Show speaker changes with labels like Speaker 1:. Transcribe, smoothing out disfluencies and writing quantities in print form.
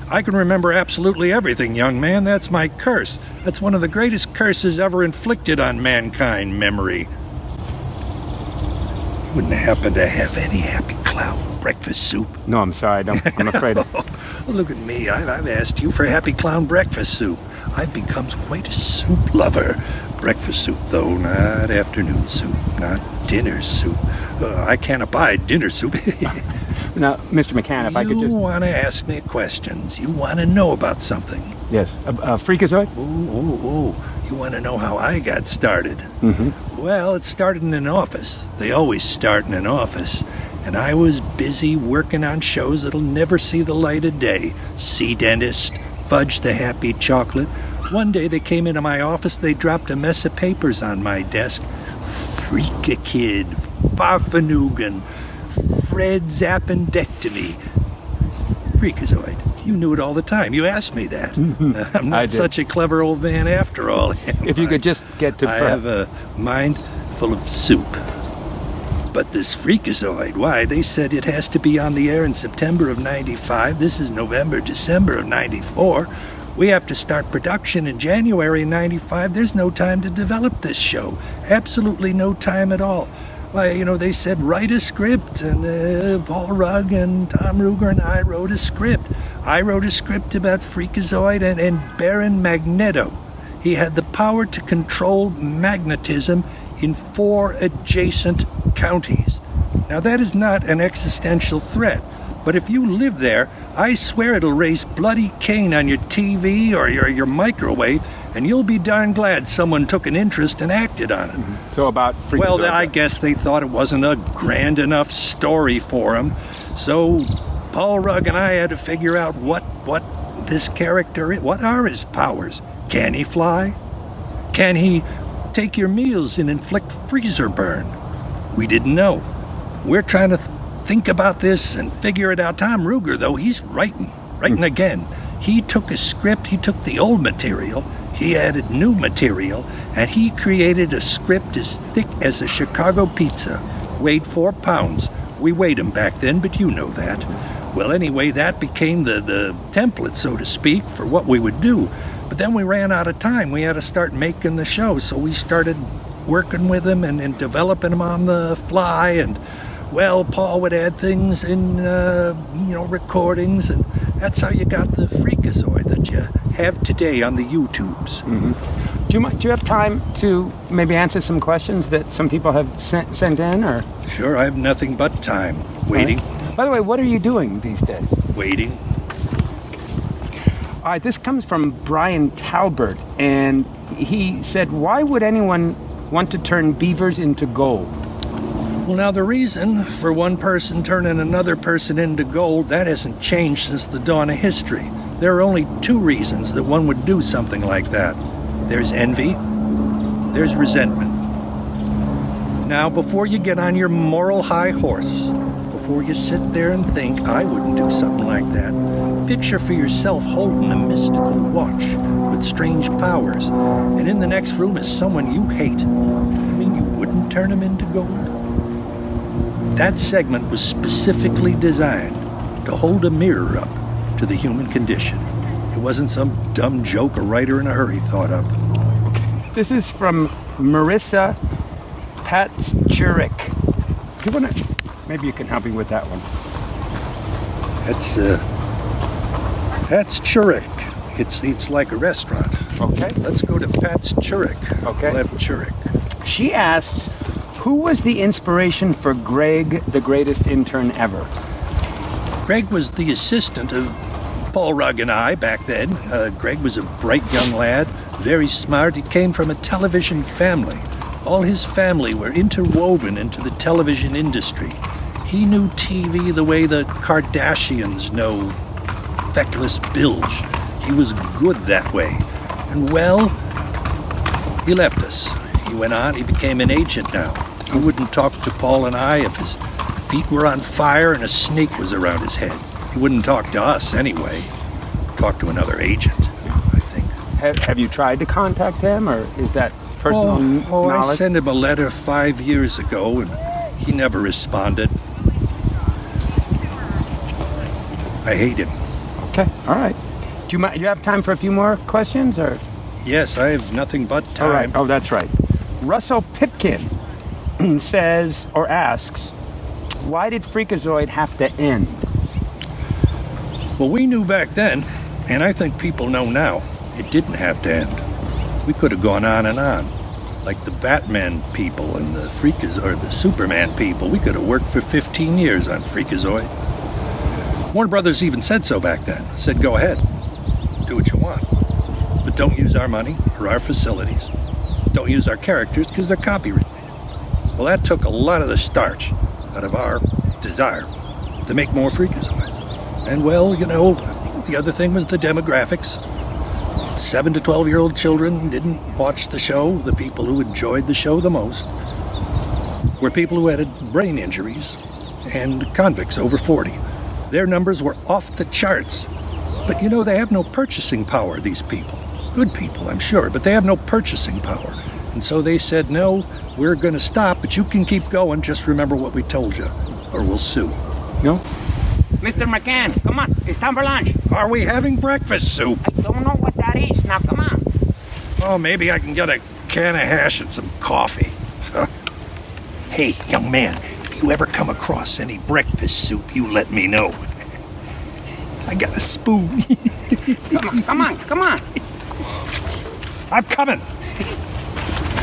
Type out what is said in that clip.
Speaker 1: I can remember absolutely everything, young man. That's my curse. That's one of the greatest curses ever inflicted on mankind, memory. You wouldn't happen to have any Happy Clown breakfast soup?
Speaker 2: No, I'm sorry. I'm afraid.
Speaker 1: Well, look at me. I've asked you for Happy Clown breakfast soup. I've become quite a soup lover. Breakfast soup, though, not afternoon soup, not dinner soup. I can't abide dinner soup.
Speaker 2: Now, Mr. McCann, if I could just...
Speaker 1: You want to ask me questions. You want to know about something.
Speaker 2: Yes. Freakazoid?
Speaker 1: Ooh. You want to know how I got started?
Speaker 2: Mm-hmm.
Speaker 1: Well, it started in an office. They always start in an office. And I was busy working on shows that'll never see the light of day. Sea Dentist, Fudge the Happy Chocolate. One day they came into my office, they dropped a mess of papers on my desk. Freakacon, Farfanugan, Fred's appendectomy. Freakazoid. You knew it all the time. You asked me that.
Speaker 2: Mm-hmm.
Speaker 1: I'm not such a clever old man after all.
Speaker 2: If you could just get to...
Speaker 1: I have a mind full of soup. But this Freakazoid, why, they said it has to be on the air in September of 95. This is November, December of 94. We have to start production in January of 95. There's no time to develop this show. Absolutely no time at all. Why, they said write a script, and Paul Rugg and Tom Ruger and I wrote a script. I wrote a script about Freakazoid and Baron Magneto. He had the power to control magnetism in 4 adjacent counties. Now, that is not an existential threat, but if you live there, I swear it'll raise bloody Cain on your TV or your microwave, and you'll be darn glad someone took an interest and acted on it.
Speaker 2: Mm-hmm. So about Freakazoid...
Speaker 1: Well, I guess they thought it wasn't a grand enough story for them, so Paul Rugg and I had to figure out what this character is. What are his powers? Can he fly? Can he take your meals and inflict freezer burn? We didn't know. We're trying to think about this and figure it out. Tom Ruger, though, he's writing again. He took a script, he took the old material, he added new material, and he created a script as thick as a Chicago pizza. Weighed 4 pounds. We weighed him back then, but you know that. Well, anyway, that became the template, so to speak, for what we would do. But then we ran out of time. We had to start making the show, so we started working with him and developing him on the fly. And, well, Paul would add things in, recordings, and that's how you got the Freakazoid that you have today on the YouTubes.
Speaker 2: Mm-hmm. Do you have time to maybe answer some questions that some people have sent in, or?
Speaker 1: Sure, I have nothing but time. Waiting.
Speaker 2: By the way, what are you doing these days?
Speaker 1: Waiting.
Speaker 2: All right, this comes from Brian Talbert, and he said, why would anyone want to turn beavers into gold?
Speaker 1: Well, now, the reason for one person turning another person into gold, that hasn't changed since the dawn of history. There are only 2 reasons that one would do something like that. There's envy, there's resentment. Now, before you get on your moral high horse, before you sit there and think, I wouldn't do something like that, picture for yourself holding a mystical watch with strange powers, and in the next room is someone you hate. You mean you wouldn't turn him into gold? That segment was specifically designed to hold a mirror up to the human condition. It wasn't some dumb joke a writer in a hurry thought up.
Speaker 2: This is from Marissa Patschurek. Do you want to... Maybe you can help me with that one.
Speaker 1: Pat's Churek. It's like a restaurant.
Speaker 2: Okay.
Speaker 1: Let's go to Pat's Churek.
Speaker 2: Okay.
Speaker 1: We'll have Churek.
Speaker 2: She asks, who was the inspiration for Greg, the greatest intern ever?
Speaker 1: Greg was the assistant of Paul Rugg and I back then. Greg was a bright young lad, very smart. He came from a television family. All his family were interwoven into the television industry. He knew TV the way the Kardashians know feckless bilge. He was good that way. And, well, he left us. He went on. He became an agent now. He wouldn't talk to Paul and I if his feet were on fire and a snake was around his head. He wouldn't talk to us anyway. Talk to another agent, I think.
Speaker 2: Have you tried to contact him, or is that personal knowledge?
Speaker 1: I sent him a letter 5 years ago, and he never responded. I hate him.
Speaker 2: Okay, all right. Do you have time for a few more questions, or?
Speaker 1: Yes, I have nothing but time.
Speaker 2: All right. Oh, that's right. Russell Pipkin says or asks, why did Freakazoid have to end?
Speaker 1: Well, we knew back then, and I think people know now, it didn't have to end. We could have gone on and on. Like the Batman people and the Freakazoid, or the Superman people. We could have worked for 15 years on Freakazoid. Warner Brothers even said so back then. Said, go ahead, do what you want. But don't use our money or our facilities. Don't use our characters because they're copyrighted. Well, that took a lot of the starch out of our desire to make more Freakazoids. And well, the other thing was the demographics. 7 to 12-year-old children didn't watch the show. The people who enjoyed the show the most were people who had brain injuries and convicts over 40. Their numbers were off the charts. But they have no purchasing power, these people. Good people, I'm sure, but they have no purchasing power. And so they said, no, we're going to stop, but you can keep going. Just remember what we told you, or we'll sue.
Speaker 2: No? Mr. McCann, come on. It's time for lunch.
Speaker 1: Are we having breakfast soup?
Speaker 2: I don't know what that is. Now, come on.
Speaker 1: Oh, maybe I can get a can of hash and some coffee. Hey, young man, if you ever come across any breakfast soup, you let me know. I got a spoon.
Speaker 2: Come on.
Speaker 1: I'm coming.